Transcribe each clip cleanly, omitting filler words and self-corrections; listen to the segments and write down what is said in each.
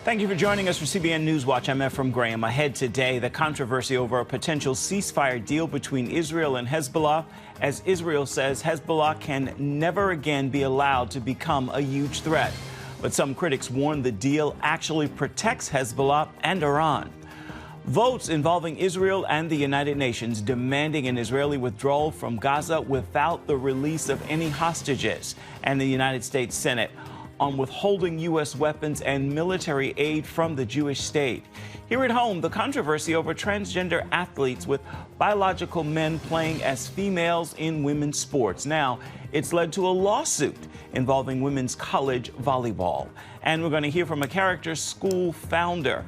Thank you for joining us for CBN NewsWatch. I'm Ephraim Graham. Ahead today, the controversy over a potential ceasefire deal between Israel and Hezbollah, as Israel says Hezbollah can never again be allowed to become a huge threat. But some critics warn the deal actually protects Hezbollah and Iran. Votes involving Israel and the United Nations demanding an Israeli withdrawal from Gaza without the release of any hostages, and the United States Senate on withholding U.S. weapons and military aid from the Jewish state. Here at home, the controversy over transgender athletes with biological men playing as females in women's sports. Now, it's led to a lawsuit involving women's college volleyball. And we're going to hear from a charter school founder.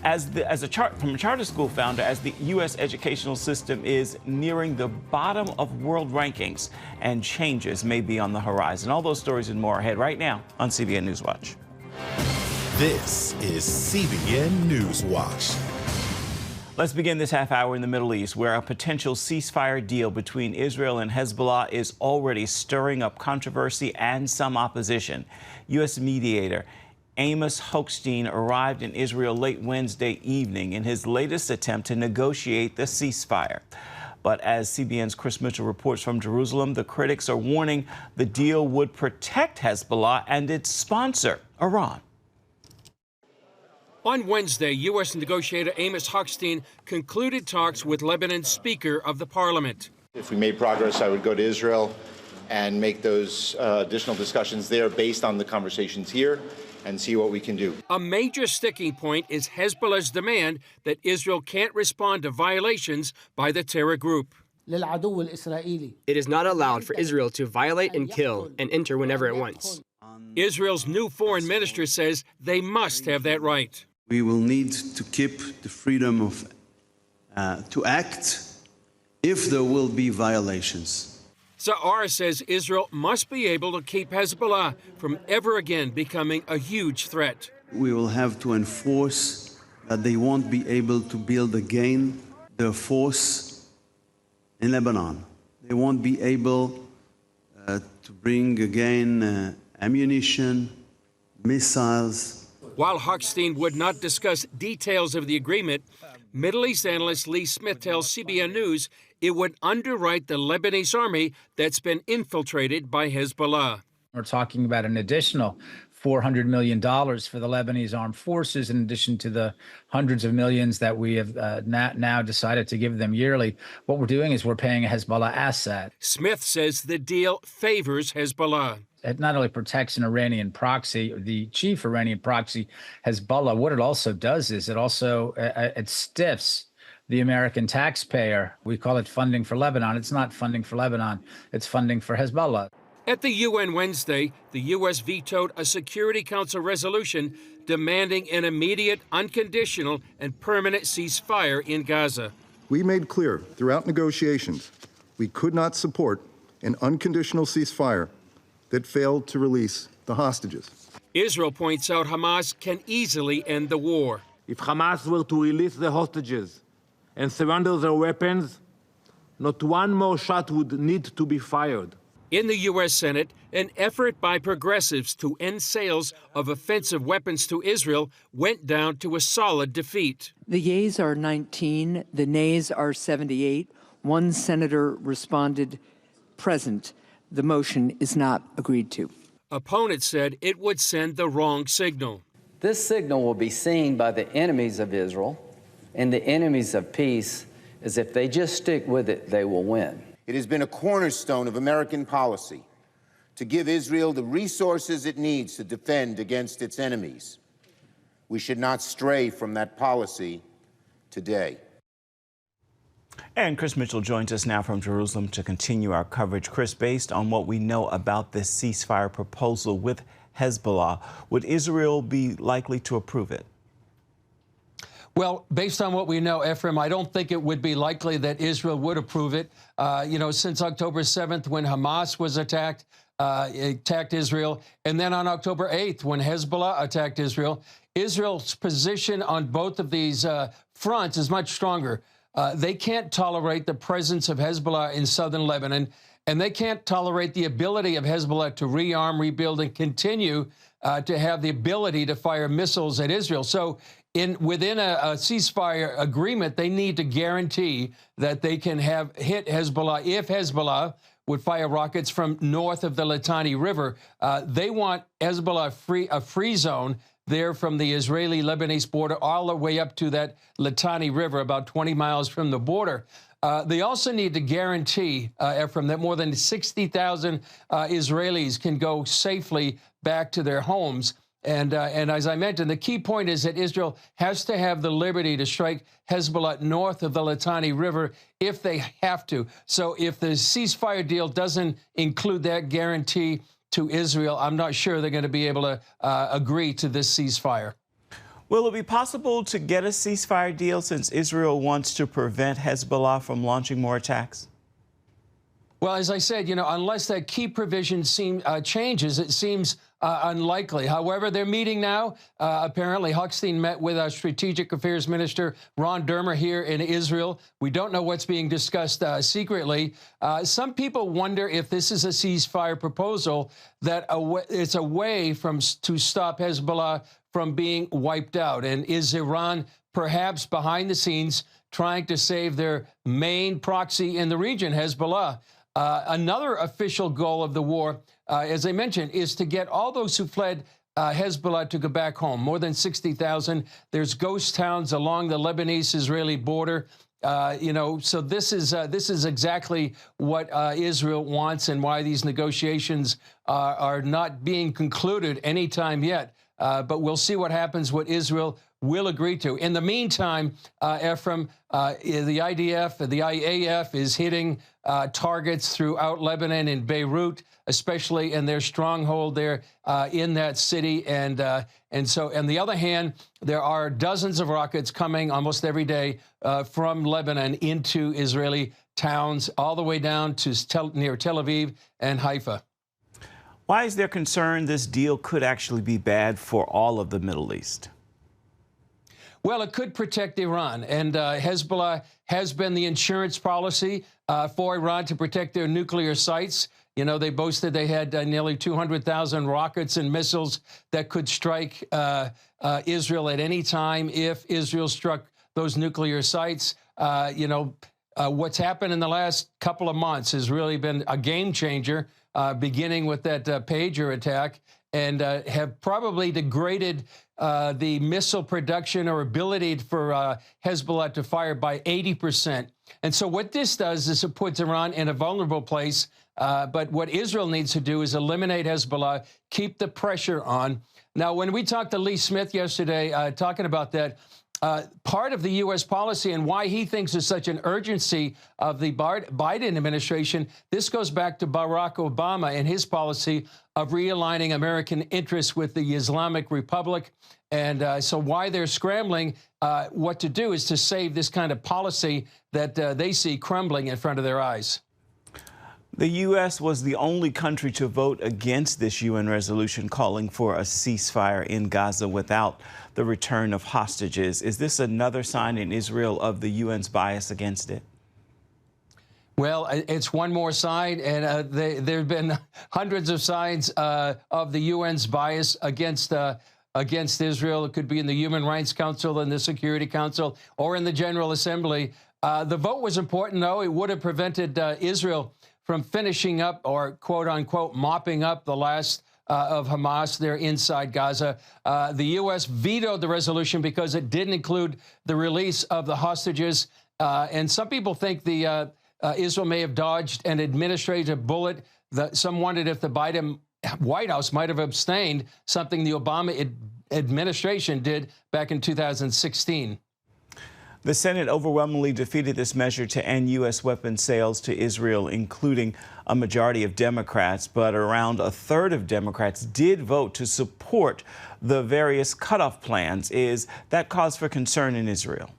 From a charter school founder, as the U.S. educational system is nearing the bottom of world rankings, and changes may be on the horizon. All those stories and more ahead right now on CBN NewsWatch. This is CBN NewsWatch. Let's begin this half hour in the Middle East, where a potential ceasefire deal between Israel and Hezbollah is already stirring up controversy and some opposition. U.S. mediator Amos Hochstein arrived in Israel late Wednesday evening in his latest attempt to negotiate the ceasefire. But as CBN's Chris Mitchell reports from Jerusalem, the critics are warning the deal would protect Hezbollah and its sponsor, Iran. On Wednesday, U.S. negotiator Amos Hochstein concluded talks with Lebanon's Speaker of the Parliament. If we made progress, I would go to Israel and make those additional discussions there based on the conversations here, and see what we can do. A major sticking point is Hezbollah's demand that Israel can't respond to violations by the terror group. It is not allowed for Israel to violate and kill and enter whenever it wants. Israel's new foreign minister says they must have that right. We will need to keep the freedom of to act if there will be violations. Sa'ar says Israel must be able to keep Hezbollah from ever again becoming a huge threat. We will have to enforce that they won't be able to build again their force in Lebanon. They won't be able to bring again ammunition, missiles. While Hochstein would not discuss details of the agreement, Middle East analyst Lee Smith tells CBN News it would underwrite the Lebanese army that's been infiltrated by Hezbollah. We're talking about an additional $400 million for the Lebanese armed forces, in addition to the hundreds of millions that we have now decided to give them yearly. What we're doing is we're paying a Hezbollah asset. Smith says the deal favors Hezbollah. It not only protects an Iranian proxy, the chief Iranian proxy, Hezbollah, what it also does is it also it stiffs the American taxpayer. We call it funding for Lebanon. It's not funding for Lebanon. It's funding for Hezbollah. At the UN Wednesday, the U.S. vetoed a Security Council resolution demanding an immediate, unconditional, and permanent ceasefire in Gaza. We made clear throughout negotiations we could not support an unconditional ceasefire that failed to release the hostages. Israel points out Hamas can easily end the war. If Hamas were to release the hostages and surrender their weapons, not one more shot would need to be fired. In the U.S. Senate, an effort by progressives to end sales of offensive weapons to Israel went down to a solid defeat. The yeas are 19, the nays are 78. One senator responded, present. The motion is not agreed to. Opponents said it would send the wrong signal. This signal will be seen by the enemies of Israel and the enemies of peace as if they just stick with it, they will win. It has been a cornerstone of American policy to give Israel the resources it needs to defend against its enemies. We should not stray from that policy today. And Chris Mitchell joins us now from Jerusalem to continue our coverage. Chris, based on what we know about this ceasefire proposal with Hezbollah, would Israel be likely to approve it? Well, based on what we know, Ephraim, I don't think it would be likely that Israel would approve it. Since October 7th, when Hamas was attacked Israel, and then on October 8th, when Hezbollah attacked Israel, Israel's position on both of these fronts is much stronger. They can't tolerate the presence of Hezbollah in southern Lebanon, and they can't tolerate the ability of Hezbollah to rearm, rebuild, and continue to have the ability to fire missiles at Israel. So within a ceasefire agreement, they need to guarantee that they can hit Hezbollah. If Hezbollah would fire rockets from north of the Litani River, they want Hezbollah a free zone there from the Israeli-Lebanese border all the way up to that Litani River, about 20 miles from the border. They also need to guarantee, Ephraim, that more than 60,000 Israelis can go safely back to their homes. And as I mentioned, the key point is that Israel has to have the liberty to strike Hezbollah north of the Litani River if they have to. So if the ceasefire deal doesn't include that guarantee to Israel, I'm not sure they're going to be able to agree to this ceasefire. Will it be possible to get a ceasefire deal since Israel wants to prevent Hezbollah from launching more attacks? Well, as I said, unless that key provision changes, it seems unlikely. However, they're meeting now. Apparently, Huckstein met with our Strategic Affairs Minister, Ron Dermer, here in Israel. We don't know what's being discussed secretly. Some people wonder if this is a ceasefire proposal, that it's a way to stop Hezbollah from being wiped out. And is Iran perhaps behind the scenes trying to save their main proxy in the region, Hezbollah? Another official goal of the war, as I mentioned, is to get all those who fled Hezbollah to go back home. More than 60,000. There's ghost towns along the Lebanese-Israeli border. So this is exactly what Israel wants, and why these negotiations are not being concluded anytime yet. But we'll see what happens, what Israel will agree to. In the meantime, Ephraim, the IDF, the IAF is hitting targets throughout Lebanon and Beirut, especially in their stronghold there in that city. And so, on the other hand, there are dozens of rockets coming almost every day from Lebanon into Israeli towns, all the way down to near Tel Aviv and Haifa. Why is there concern this deal could actually be bad for all of the Middle East? Well, it could protect Iran, and Hezbollah has been the insurance policy for Iran to protect their nuclear sites. They boasted they had nearly 200,000 rockets and missiles that could strike Israel at any time if Israel struck those nuclear sites. What's happened in the last couple of months has really been a game changer, beginning with that pager attack, and have probably degraded the missile production or ability for Hezbollah to fire by 80%. And so what this does is it puts Iran in a vulnerable place. But what Israel needs to do is eliminate Hezbollah, keep the pressure on. Now, when we talked to Lee Smith yesterday, talking about that, part of the U.S. policy and why he thinks there's such an urgency of the Biden administration, this goes back to Barack Obama and his policy of realigning American interests with the Islamic Republic. And so why they're scrambling what to do is to save this kind of policy that they see crumbling in front of their eyes. The U.S. was the only country to vote against this UN resolution calling for a ceasefire in Gaza without the return of hostages. Is this another sign in Israel of the UN's bias against it? Well, it's one more sign, and there have been hundreds of signs of the UN's bias against Israel. It could be in the Human Rights Council, in the Security Council, or in the General Assembly. The vote was important, though. It would have prevented Israel from finishing up, or quote unquote mopping up, the last of Hamas there inside Gaza. The U.S. vetoed the resolution because it didn't include the release of the hostages. And some people think Israel may have dodged an administrative bullet. Some wondered if the Biden White House might have abstained, something the Obama administration did back in 2016. The Senate overwhelmingly defeated this measure to end U.S. weapons sales to Israel, including a majority of Democrats. But around a third of Democrats did vote to support the various cutoff plans. Is that cause for concern in Israel?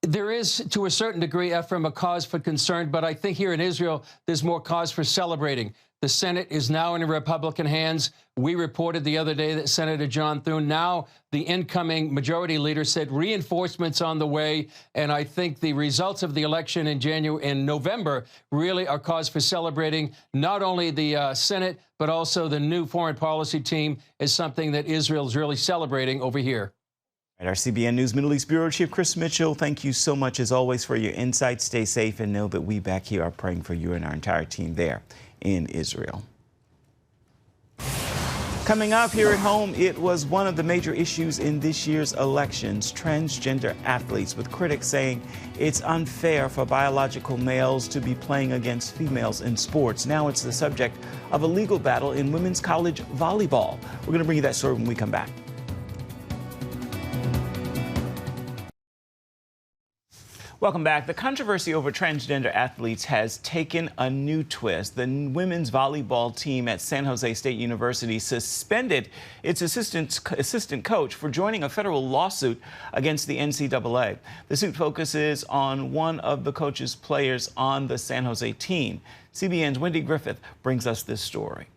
There is, to a certain degree, Ephraim, a cause for concern. But I think here in Israel, there's more cause for celebrating. The Senate is now in Republican hands. We reported the other day that Senator John Thune, now the incoming majority leader, said reinforcements on the way. And I think the results of the election in November really are cause for celebrating. Not only the Senate, but also the new foreign policy team is something that Israel is really celebrating over here. Our CBN News Middle East Bureau Chief Chris Mitchell, thank you so much as always for your insights. Stay safe and know that we back here are praying for you and our entire team there in Israel. Coming up here at home, it was one of the major issues in this year's elections, transgender athletes, with critics saying it's unfair for biological males to be playing against females in sports. Now it's the subject of a legal battle in women's college volleyball. We're going to bring you that story when we come back. Welcome back. The controversy over transgender athletes has taken a new twist. The women's volleyball team at San Jose State University suspended its assistant coach for joining a federal lawsuit against the NCAA. The suit focuses on one of the coach's players on the San Jose team. CBN's Wendy Griffith brings us this story.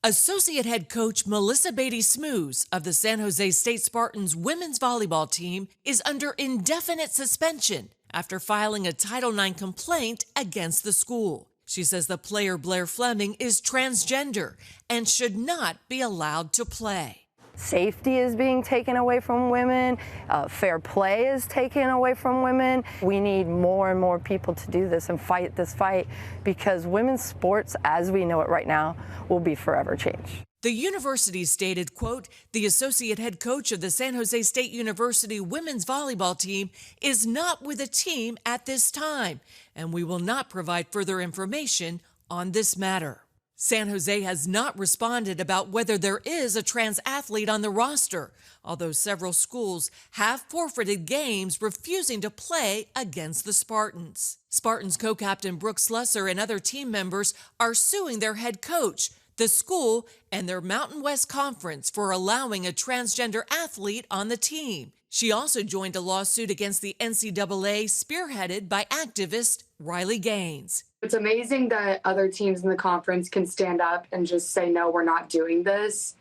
Associate head coach Melissa Batie-Smoose of the San Jose State Spartans women's volleyball team is under indefinite suspension after filing a Title IX complaint against the school. She says the player Blair Fleming is transgender and should not be allowed to play. Safety is being taken away from women. Fair play is taken away from women. We need more and more people to do this and fight this fight, because women's sports, as we know it right now, will be forever changed. The university stated, quote, the associate head coach of the San Jose State University women's volleyball team is not with the team at this time, and we will not provide further information on this matter. San Jose has not responded about whether there is a trans athlete on the roster, although several schools have forfeited games refusing to play against the Spartans. Spartans co-captain Brooke Slusser and other team members are suing their head coach, the school, and their Mountain West Conference for allowing a transgender athlete on the team. She also joined a lawsuit against the NCAA spearheaded by activist Riley Gaines. It's amazing that other teams in the conference can stand up and just say, no, we're not doing this.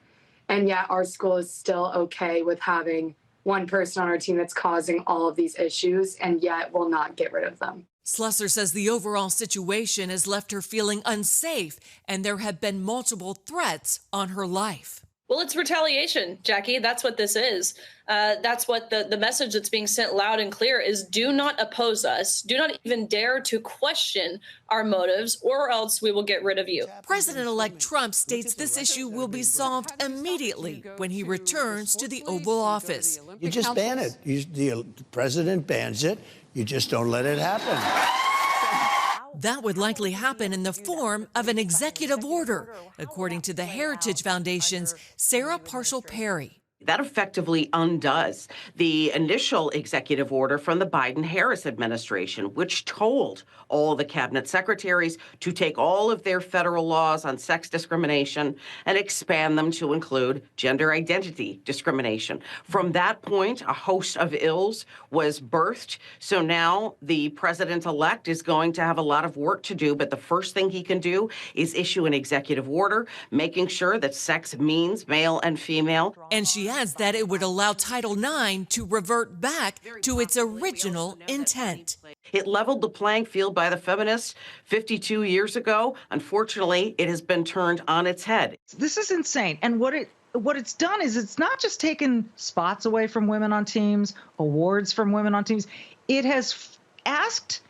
And yet our school is still okay with having one person on our team that's causing all of these issues, and yet will not get rid of them. Slusser says the overall situation has left her feeling unsafe, and there have been multiple threats on her life. Well, it's retaliation, Jackie. That's what this is. That's what the message that's being sent loud and clear is: do not oppose us. Do not even dare to question our motives, or else we will get rid of you. President-elect Trump states this issue will be solved immediately when he returns to the Oval Office. You just ban it. The president bans it. You just don't let it happen. That would likely happen in the form of an executive order, according to the Heritage Foundation's Sarah Parshall-Perry. That effectively undoes the initial executive order from the Biden-Harris administration, which told all the cabinet secretaries to take all of their federal laws on sex discrimination and expand them to include gender identity discrimination. From that point, a host of ills was birthed. So now the president-elect is going to have a lot of work to do, but the first thing he can do is issue an executive order, making sure that sex means male and female. And she adds that it would allow Title IX to revert back to its original intent. It leveled the playing field by the feminists 52 years ago. Unfortunately, it has been turned on its head. This is insane. And what it's done is it's not just taken spots away from women on teams, awards from women on teams. It has asked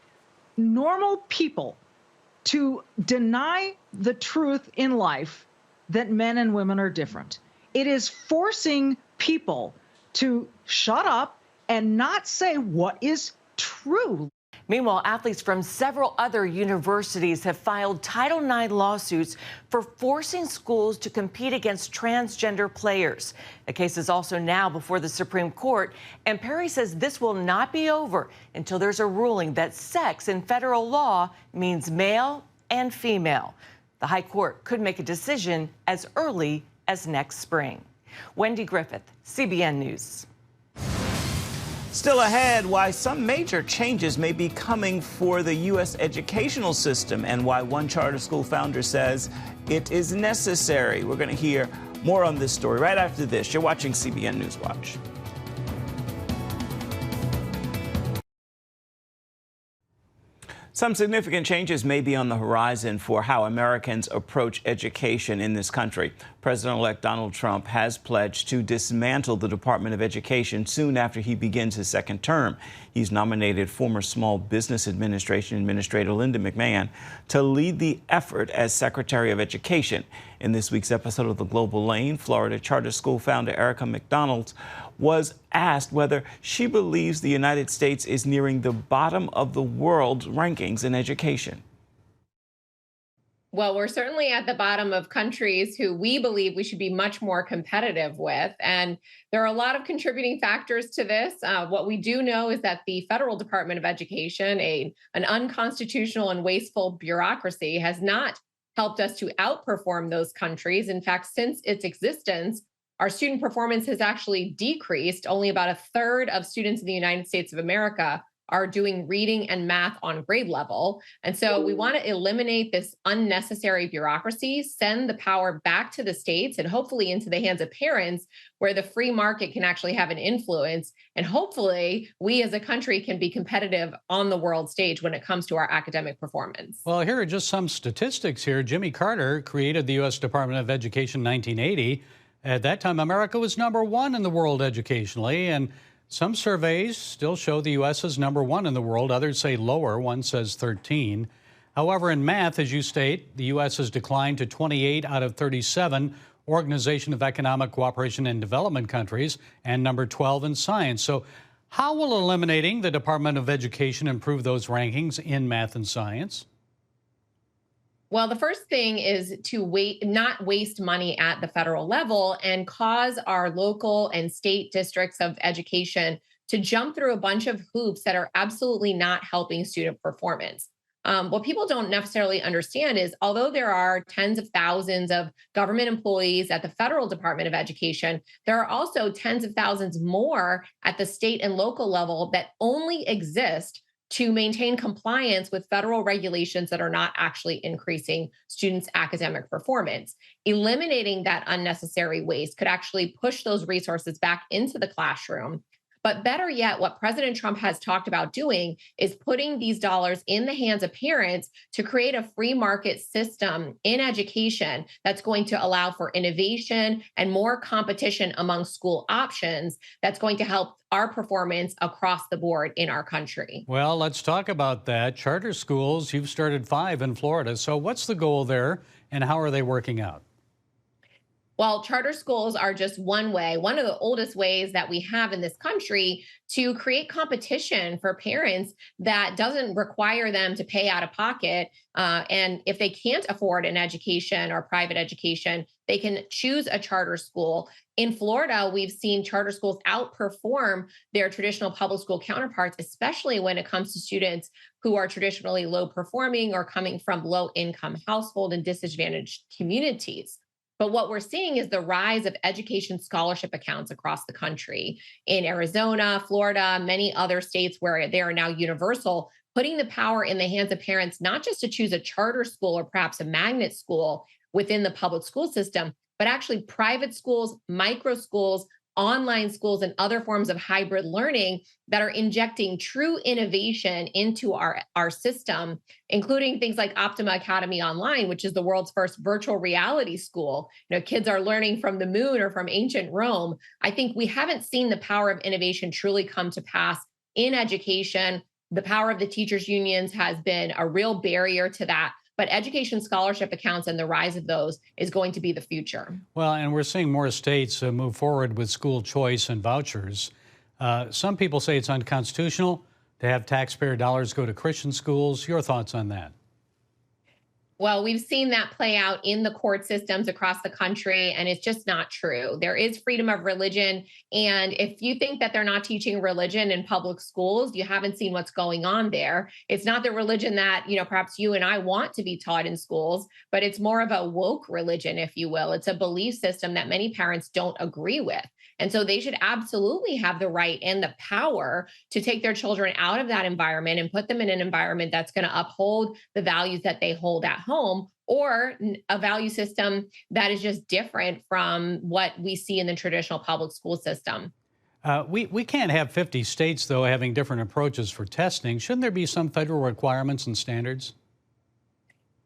normal people to deny the truth in life that men and women are different. It is forcing people to shut up and not say what is true. Meanwhile, athletes from several other universities have filed Title IX lawsuits for forcing schools to compete against transgender players. The case is also now before the Supreme Court, and Perry says this will not be over until there's a ruling that sex in federal law means male and female. The High Court could make a decision as early as next spring. Wendy Griffith, CBN News. Still ahead, why some major changes may be coming for the U.S. educational system and why one charter school founder says it is necessary. We're going to hear more on this story right after this. You're watching CBN NewsWatch. Some significant changes may be on the horizon for how Americans approach education in this country. President-elect Donald Trump has pledged to dismantle the Department of Education soon after he begins his second term. He's nominated former Small Business Administration Administrator Linda McMahon to lead the effort as Secretary of Education. In this week's episode of The Global Lane, Florida charter school founder Erika Donalds was asked whether she believes the United States is nearing the bottom of the world's rankings in education. Well, we're certainly at the bottom of countries who we believe we should be much more competitive with. And there are a lot of contributing factors to this. What we do know is that the Federal Department of Education, an unconstitutional and wasteful bureaucracy, has not helped us to outperform those countries. In fact, since its existence, our student performance has actually decreased. Only about a third of students in the United States of America are doing reading and math on grade level. And so we want to eliminate this unnecessary bureaucracy, send the power back to the states and hopefully into the hands of parents where the free market can actually have an influence. And hopefully we as a country can be competitive on the world stage when it comes to our academic performance. Well, here are just some statistics here. Jimmy Carter created the U.S. Department of Education in 1980. At that time, America was #1 in the world educationally, and some surveys still show the U.S. is #1 in the world. Others say lower. One says 13. However, in math, as you state, the U.S. has declined to 28 out of 37 Organization of Economic Cooperation and Development countries and number 12 in science. So how will eliminating the Department of Education improve those rankings in math and science? Well, the first thing is to not waste money at the federal level and cause our local and state districts of education to jump through a bunch of hoops that are absolutely not helping student performance. What people don't necessarily understand is, although there are tens of thousands of government employees at the federal Department of Education, there are also tens of thousands more at the state and local level that only exist to maintain compliance with federal regulations that are not actually increasing students' academic performance. Eliminating that unnecessary waste could actually push those resources back into the classroom. But better yet, what President Trump has talked about doing is putting these dollars in the hands of parents to create a free market system in education that's going to allow for innovation and more competition among school options that's going to help our performance across the board in our country. Well, let's talk about that. Charter schools, you've started 5 in Florida. So what's the goal there and how are they working out? Well, charter schools are just one way, one of the oldest ways that we have in this country to create competition for parents that doesn't require them to pay out of pocket. And if they can't afford an education or private education, they can choose a charter school. In Florida, we've seen charter schools outperform their traditional public school counterparts, especially when it comes to students who are traditionally low performing or coming from low income household and disadvantaged communities. But what we're seeing is the rise of education scholarship accounts across the country. In Arizona, Florida, many other states where they are now universal, putting the power in the hands of parents, not just to choose a charter school or perhaps a magnet school within the public school system, but actually private schools, micro schools, online schools, and other forms of hybrid learning that are injecting true innovation into our system, including things like Optima Academy Online, which is the world's first virtual reality school. You know, kids are learning from the moon or from ancient Rome. I think we haven't seen the power of innovation truly come to pass in education. The power of the teachers' unions has been a real barrier to that. But education scholarship accounts and the rise of those is going to be the future. Well, and we're seeing more states move forward with school choice and vouchers. Some people say it's unconstitutional to have taxpayer dollars go to Christian schools. Your thoughts on that? Well, we've seen that play out in the court systems across the country, and it's just not true. There is freedom of religion. And if you think that they're not teaching religion in public schools, you haven't seen what's going on there. It's not the religion that, perhaps you and I want to be taught in schools, but it's more of a woke religion, if you will. It's a belief system that many parents don't agree with. And so they should absolutely have the right and the power to take their children out of that environment and put them in an environment that's going to uphold the values that they hold at home, or a value system that is just different from what we see in the traditional public school system. We can't have 50 states, though, having different approaches for testing. Shouldn't there be some federal requirements and standards?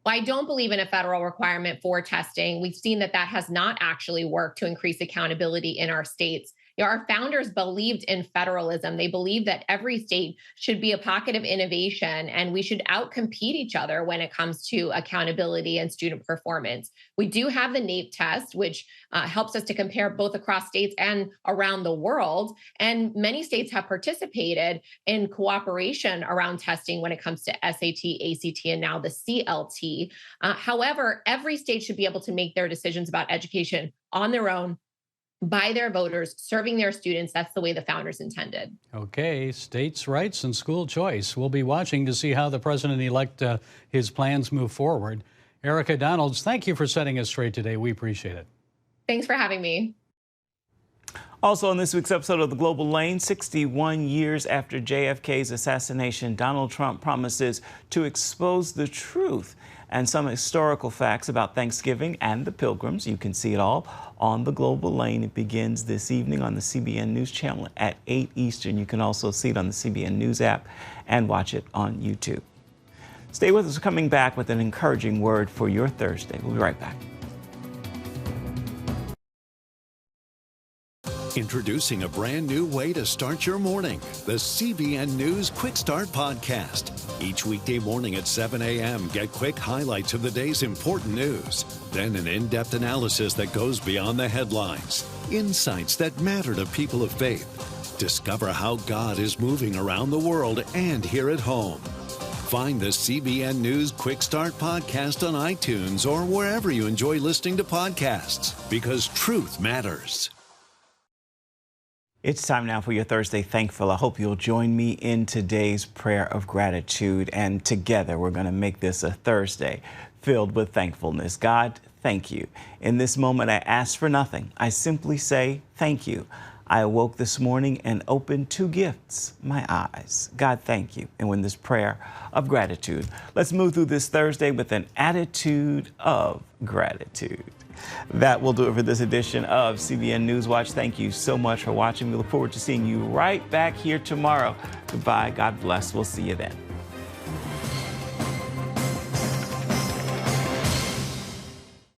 Well, I don't believe in a federal requirement for testing. We've seen that that has not actually worked to increase accountability in our states. Our founders believed in federalism. They believed that every state should be a pocket of innovation, and we should outcompete each other when it comes to accountability and student performance. We do have the NAEP test, which helps us to compare both across states and around the world. And many states have participated in cooperation around testing when it comes to SAT, ACT, and now the CLT. However, every state should be able to make their decisions about education on their own, by their voters, serving their students. That's the way the founders intended. Okay, states' rights and school choice. We'll be watching to see how the president-elect, his plans move forward. Erika Donalds, thank you for setting us straight today. We appreciate it. Thanks for having me. Also on this week's episode of The Global Lane, 61 years after JFK's assassination, Donald Trump promises to expose the truth and some historical facts about Thanksgiving and the Pilgrims. You can see it all on The Global Lane. It begins this evening on the CBN News Channel at 8 Eastern. You can also see it on the CBN News app and watch it on YouTube. Stay with us. We're coming back with an encouraging word for your Thursday. We'll be right back. Introducing a brand new way to start your morning, the CBN News Quick Start Podcast. Each weekday morning at 7 a.m., get quick highlights of the day's important news. Then an in-depth analysis that goes beyond the headlines. Insights that matter to people of faith. Discover how God is moving around the world and here at home. Find the CBN News Quick Start Podcast on iTunes or wherever you enjoy listening to podcasts, because truth matters. It's time now for your Thursday Thankful. I hope you'll join me in today's prayer of gratitude, and together we're going to make this a Thursday filled with thankfulness. God, thank you. In this moment, I ask for nothing. I simply say thank you. I awoke this morning and opened two gifts, my eyes. God, thank you. And with this prayer of gratitude, let's move through this Thursday with an attitude of gratitude. That will do it for this edition of CBN NewsWatch. Thank you so much for watching. We look forward to seeing you right back here tomorrow. Goodbye. God bless. We'll see you then.